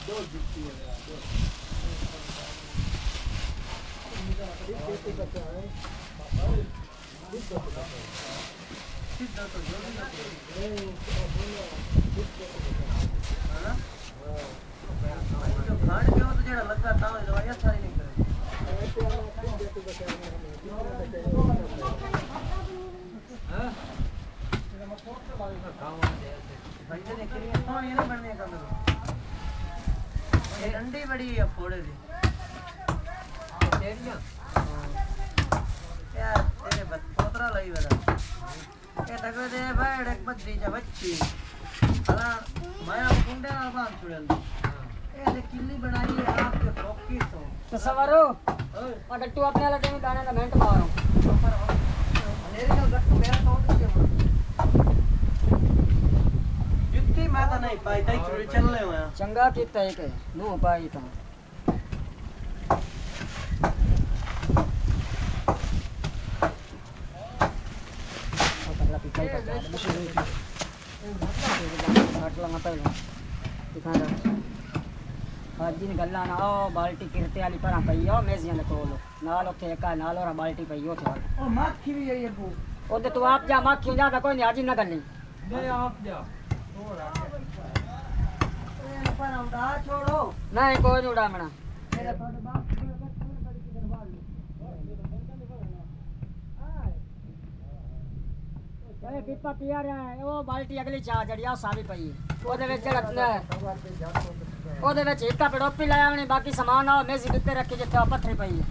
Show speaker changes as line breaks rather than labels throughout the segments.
दो जुत्ती है दो बच्चा है सीधा तो जो भी नहीं हां तो खाने के तो जेड़ा लगा था दवाइयां सारी नहीं करे हां मैं फोन से बात खाऊं जैसे भाई ने करिए तो ये नहीं बनने का ये डंडी बड़ी है फोड़े दी तेरियां यार तेरे पोतरा लई बड़ा ये तक दे भाई एक बद्दी जा बच्ची हला माया कुंडे ना बांध छुड़ल ये दे किल्ली बनाई है आपके फ्रॉकी तो सवारो और गट्टू अपने वाला टाइम दाने का घंट मारो मेरे का गट्टू मेरा तोड़ दे जुत्ती मैं तो नहीं पाई तई चुरी चल ले हुआ चंगा कीता एक नो पाई था पगला पिटाई का मशीन घाट लगा पहले दिखा रहा आज दिन गल्ला ना ओ बाल्टी किरते वाली पर पई ओ मेजियां ने कोलो नाल ओथे एक नाल और बाल्टी पई ओ थे ओ माखी भी है ये बू ओदे तू आप जा माखी जा कोई नहीं आज ना गल्ली नहीं आप जा पर उड़ा छोड़ो नहीं कोई नहीं उड़ामना मेरा थोड़े बाप ए पीपा पिया रहा है वो बाल्टी अगली चा जड़िया सारी पई ओदे विच जड़ा ओदे विच हिक्का पड़ोपी लाया होनी बाकी सामान आ मेजी किते रखी जिथे पत्थरी पई है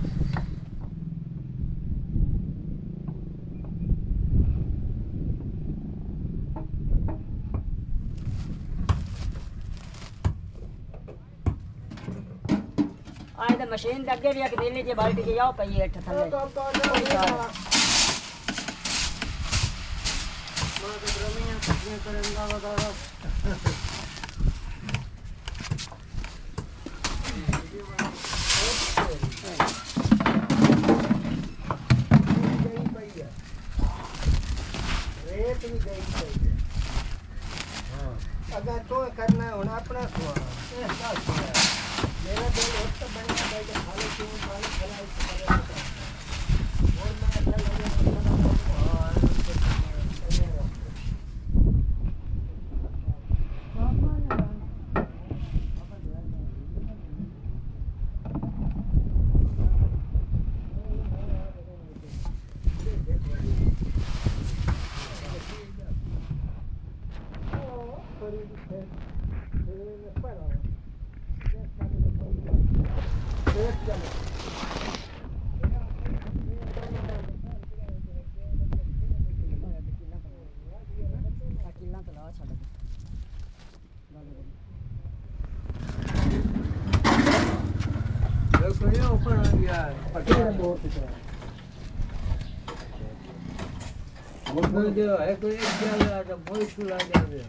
आए तो मशीन दे अगे भी एक दिल्ली जी बाल्टी की आओ पई है थल्ले मां के ब्रह्मिया कितने करेंगा बताओ रेट भी गई चाहिए हां अगर तो करना है होना अपना सुआ मेरा दिल होता बढ़िया भाई के खाली क्यों पानी खिलाई और मैं अच्छा लगे है कोई एक क्या तो कोई चुला जावे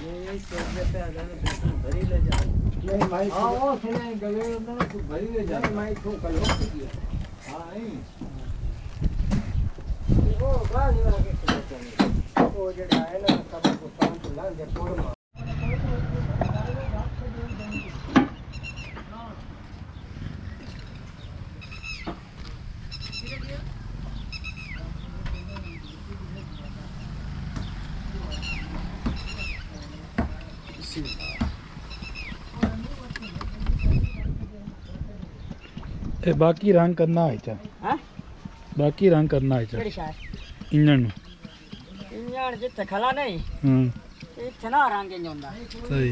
ये से पे आ जाने तो भरी ले जा नहीं भाई हां वो सुने गले में तो भरी ले जा मैं तो कल हो गया हां नहीं वो बाहर लगे वो जेड़ा है ना सब को काम तो लान दे तोड़ मार
बाकी रंग करना है चा
हां
बाकी रंग करना है चा
केड़ी शाय
इंजन
जिथे खला नहीं इथे ना रंग इंज होंदा
सही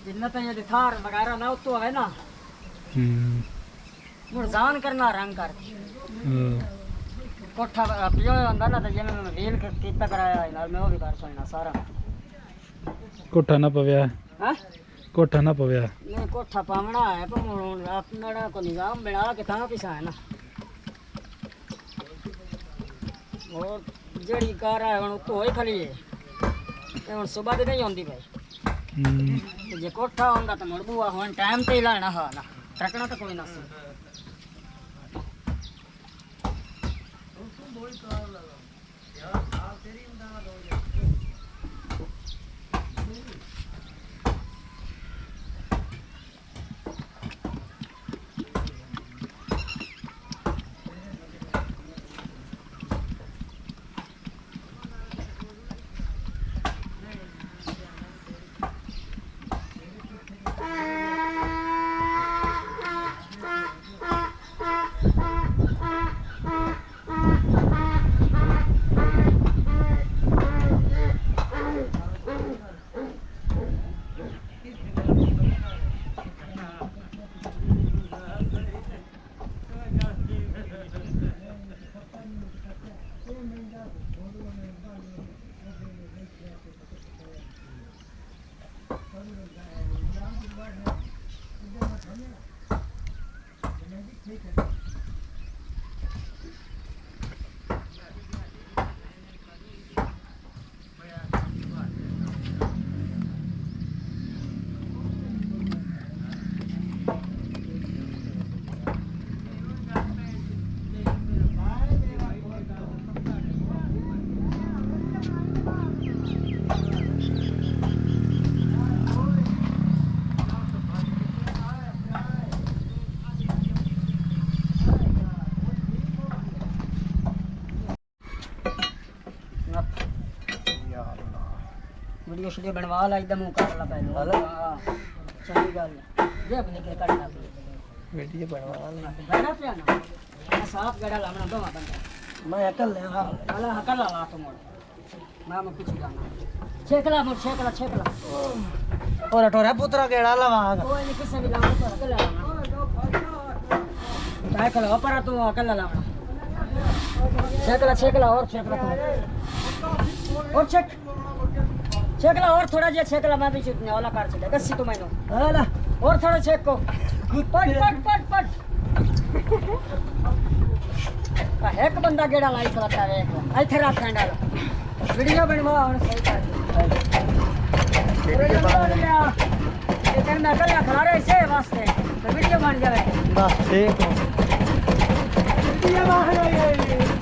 जिन्ना तो ये थार वगैरह ना तो है ना मुरजान करना रंग कर कोठा पियो होंदा ना तो जिने मैं वील कीता कराया नाल मैं वो भी कर सुनना सारा
कोठा ना पवया
हां
कोठा ना पवया
नहीं कोठा पावना है पर अपना को निजाम बना के था पिसा है ना और जड़ी कार है हुन तो होई खली है हुन सुबह दे नहीं होंदी भाई जे कोठा होंदा तो मुड़ बुआ हुन टाइम ते ही लाना हा ना ट्रकना तो कोई ना सी
वीडियो शीडियो बनवा ला एकदम कर ला पहले हां सही गल जे अपने के करना
वीडियो बनवा ले
बड़ा पे ना मैं साफ गड़ा लामना दो बंदा
मैं अकल ले हां
वाला हकल ला तो मोड़ मैं कुछ जाना छेकला मोड़ छेकला
और टोरा पुत्रा गेड़ा लवा
कोई नहीं किसी भी लामना तो हकल लामना चाहे कल ऊपर तू हकल लामना छेकला और छेकला और छेकला और थोड़ा जे छेकला मैं भी चुटने वाला कर चले गस्सी तो मैंने हां और थोड़ा छेक को पट एक बंदा गेड़ा लाई करता है इथे रात खंडा वीडियो बनवा और सही कर वीडियो बना लिया ये कर मैं कल खड़ा रहे इसे वास्ते तो वीडियो बन जाए
बस ठीक है वीडियो बन गई